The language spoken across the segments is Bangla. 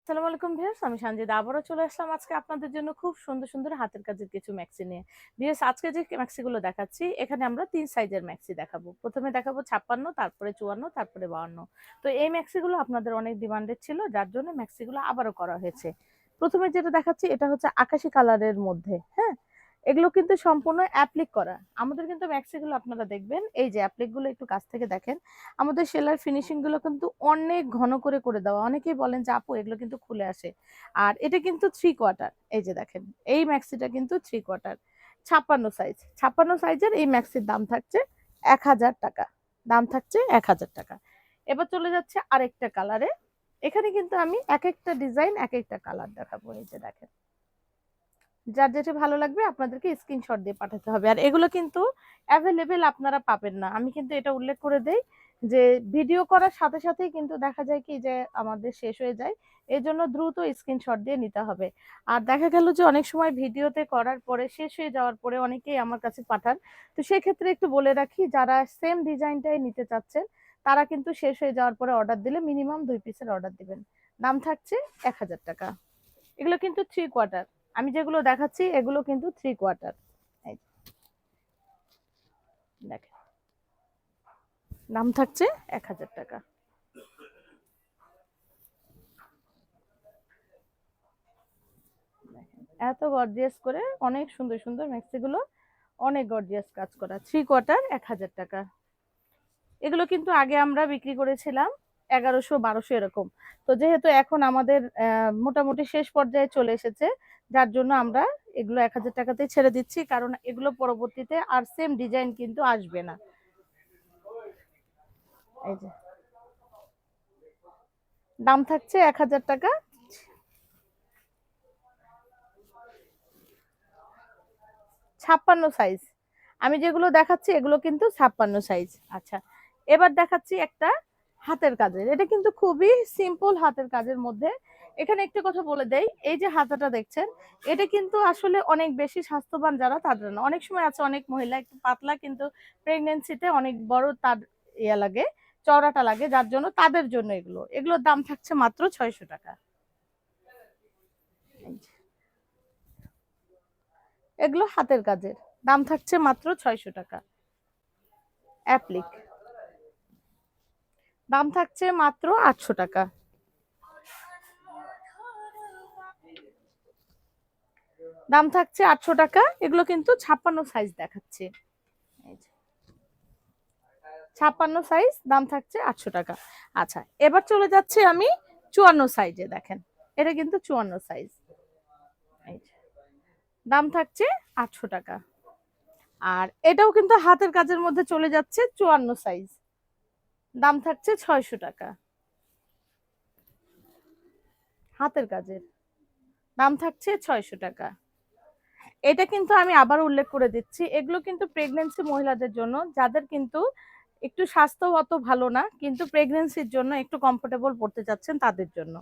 আসসালামু আলাইকুম ভিউয়ার্স, আমি সানজিদা আবারও চলে আসলাম আজকে আপনাদের জন্য খুব সুন্দর সুন্দর হাতের কাজের কিছু ম্যাক্সি নিয়ে। ভিউয়ার্স, আজকে যে ম্যাক্সিগুলো দেখাচ্ছি এখানে আমরা 3 সাইজের ম্যাক্সি দেখাবো। প্রথমে দেখাবো 56, তারপরে 54, তারপরে 52। তো এই ম্যাক্সিগুলো আপনাদের অনেক ডিমান্ডেড ছিল, যার জন্য ম্যাক্সিগুলো আবারও করা হয়েছে। প্রথমে যেটা দেখাচ্ছি এটা হচ্ছে আকাশি কালারের মধ্যে, হ্যাঁ? এগুলো কিন্তু সম্পূর্ণ অ্যাপ্লিক করা। আমাদের কিন্তু ম্যাক্সিগুলো আপনারা দেখবেন, এই যে অ্যাপ্লিকগুলো একটু কাছ থেকে দেখেন। আমাদের সেলার ফিনিশিং গুলো কিন্তু অনেক ঘন করে করে দেওয়া। অনেকেই বলেন যে আপু এগুলো কিন্তু খুলে আসে। আর এটা কিন্তু 3 কোয়ার্টার। এই যে দেখেন, এই ম্যাক্সিটা কিন্তু 3 কোয়ার্টার। 56 সাইজ। 56 সাইজের এই ম্যাক্সির দাম থাকছে ১,০০০ টাকা। দাম থাকছে ১,০০০ টাকা। এবার চলে যাচ্ছে আরেকটা কালারে। এখানে কিন্তু আমি একেকটা ডিজাইন একেকটা কালার দেখাবো। এই যে দেখেন, যার যেটা ভালো লাগবে আপনাদেরকে স্ক্রিনশট দিয়ে পাঠাতে হবে। আর এগুলো কিন্তু অ্যাভেলেবেল আপনারা পাবেন না। আমি কিন্তু এটা উল্লেখ করে দেই যে ভিডিও করার সাথে সাথেই কিন্তু দেখা যায় কি যে আমাদের শেষ হয়ে যায়। এজন্য দ্রুত স্ক্রিনশট দিয়ে নিতে হবে। আর দেখা গেল যে অনেক সময় ভিডিওতে করার পরে শেষ হয়ে যাওয়ার পরে অনেকেই আমার কাছে পাঠান। তো সেক্ষেত্রে একটু বলে রাখি, যারা সেম ডিজাইনটাই নিতে চাচ্ছেন তারা কিন্তু শেষ হয়ে যাওয়ার পরে অর্ডার দিলে মিনিমাম 2 পিসের অর্ডার দিবেন। দাম থাকছে ১,০০০ টাকা। এগুলো কিন্তু 3 কোয়ার্টার। আমি যেগুলো দেখাচ্ছি এগুলো কিন্তু 3 কোয়ার্টার। এই দেখেন, দাম থাকছে ১,০০০ টাকা। দেখেন, এত গর্জিয়াস করে অনেক সুন্দর সুন্দর ম্যাক্সিগুলো, অনেক গর্জিয়াস কাজ করা। 3 কোয়ার্টার ১,০০০ টাকা। এগুলো কিন্তু আগে আমরা বিক্রি করেছিলাম ১১০০, ১২০০ এরকম। তো যেহেতু এখন আমাদের মোটামুটি শেষ পর্যায়ে চলে এসেছে, যার জন্য আমরা এগুলো ১,০০০ টাকাতেই ছেড়ে দিচ্ছি, কারণ এগুলো পরবর্তীতে আর সেম ডিজাইন কিন্তু আসবে না। এই যে, দাম থাকছে ১,০০০ টাকা। 56 সাইজ। আমি যেগুলো দেখাচ্ছি এগুলো কিন্তু 56 সাইজ। আচ্ছা, এবার দেখাচ্ছি একটা হাতের কাজের। এটা কিন্তু খুবই সিম্পল হাতের কাজের মধ্যে। এখানে একটা কথা বলে দেই, এই যে হাতাটা দেখছেন, এটা কিন্তু আসলে অনেক বেশি স্বাস্থ্যবান যারা তাদের না। অনেক সময় আছে অনেক মহিলা একটু পাতলা, কিন্তু প্রেগন্যান্সিতে অনেক বড় তার লাগে, চওড়াটা লাগে, যার জন্য তাদের জন্য এগুলো। এগুলোর দাম থাকছে মাত্র ৬০০ টাকা। এগুলো হাতের কাজের, দাম থাকছে মাত্র ৬০০ টাকা। অ্যাপ্লিক, দাম থাকছে মাত্র ৮০০ টাকা। দাম থাকছে ৮০০ টাকা। এগুলো কিন্তু 56 সাইজ দেখাচ্ছে। 56 সাইজ, দাম থাকছে ৮০০ টাকা। আচ্ছা, এবার চলে যাচ্ছে আমি ৫৪ সাইজে। দেখেন, এটা কিন্তু ৫৪ সাইজ। দাম থাকছে ৮০০ টাকা। আর এটাও কিন্তু হাতের কাজের মধ্যে চলে যাচ্ছে ৫৪ সাইজ। দাম থাকছে ৬০০ টাকা। হাতের কাজের দাম থাকছে ৬০০ টাকা। এটা কিন্তু আমি আবার উল্লেখ করে দিচ্ছি, এগুলো কিন্তু প্রেগন্যান্সি মহিলাদের জন্য, যাদের কিন্তু একটু স্বাস্থ্য অত ভালো না, কিন্তু প্রেগন্যান্সির জন্য একটু কমফোর্টেবল পড়তে চাচ্ছেন তাদের জন্য।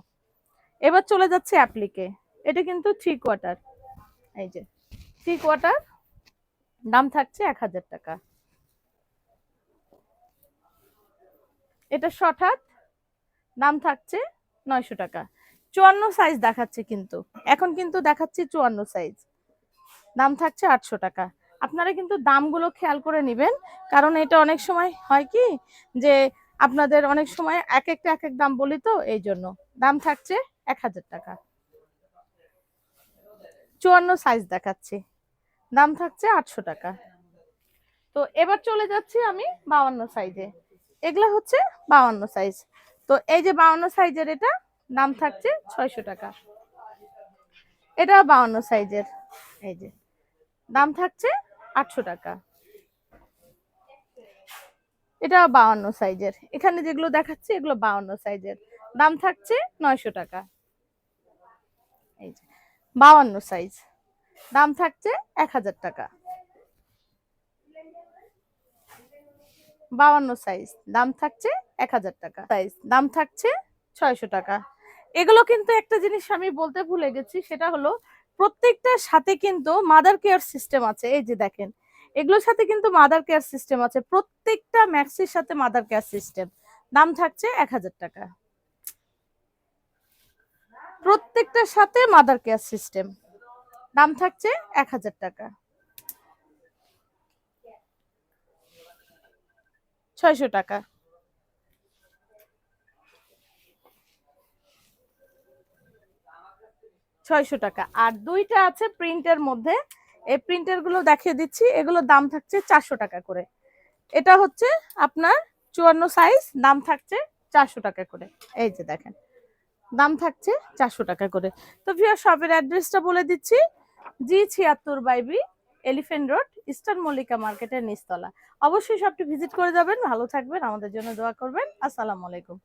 এবার চলে যাচ্ছে অ্যাপ্লিকে। এটা কিন্তু 3 কোয়ার্টার। এই যে 3 কোয়ার্টার, দাম থাকছে ১,০০০ টাকা। এটা শর্ট হাত, দাম থাকছে ৯০০ টাকা। ৫৪ সাইজ দেখাচ্ছে কিন্তু, এখন কিন্তু দেখাচ্ছি ৫৪ সাইজ। দাম থাকছে ৮০০ টাকা। আপনারা কিন্তু দামগুলো খেয়াল করে নিবেন, কারণ এটা অনেক সময় হয় কি যে আপনাদের অনেক সময় এক একটা এক এক দাম বলি, তো এই জন্য। দাম থাকছে ১,০০০ টাকা। ৫৪ সাইজ দেখাচ্ছি, দাম থাকছে ৮০০ টাকা। তো এবার চলে যাচ্ছি আমি ৫২ সাইজে। এগুলা হচ্ছে ৫২ সাইজ। তো এই যে ৫২ সাইজের, এটা দাম থাকছে ৬০০ টাকা। এটা ৫২ সাইজের, এই যে দাম থাকছে ৮০০ টাকা। এটা ৫২ সাইজের। এখানে যেগুলো দেখাচ্ছি এগুলো ৫২ সাইজের, দাম থাকছে ৯০০ টাকা। এই যে ৫২ সাইজ, দাম থাকছে ১,০০০ টাকা। ৫২ সাইজ, দাম থাকছে ১,০০০ টাকা। সাইজ, দাম থাকছে ৬০০ টাকা। এগুলো কিন্তু একটা জিনিস আমি বলতে ভুলে গেছি, সেটা হলো প্রত্যেকটার সাথে কিন্তু মাদার কেয়ার সিস্টেম আছে। এই যে দেখেন, এগুলোর সাথে কিন্তু মাদার কেয়ার সিস্টেম আছে। প্রত্যেকটা ম্যাক্সির সাথে মাদার কেয়ার সিস্টেম। দাম থাকছে ১,০০০ টাকা। প্রত্যেকটার সাথে মাদার কেয়ার সিস্টেম। দাম থাকছে 1000 টাকা। 600 টাকা। 600 টাকা। আর দুইটা আছে প্রিন্টের মধ্যে, এই প্রিন্টার গুলো দেখিয়ে দিচ্ছি, এগুলোর দাম থাকছে 400 টাকা করে। এটা হচ্ছে আপনার 54 সাইজ, দাম থাকছে 400 টাকা করে। এই যে দেখেন, দাম থাকছে 400 টাকা করে। তো ভিউয়ার শপের অ্যাড্রেসটা বলে দিচ্ছি, G76/B, elephant road, eastern Mallika মার্কেটের নিচতলা। অবশ্যই শপটি ভিজিট করে যাবেন। ভালো থাকবেন, আমাদের জন্য দোয়া করবেন। আসসালামু আলাইকুম।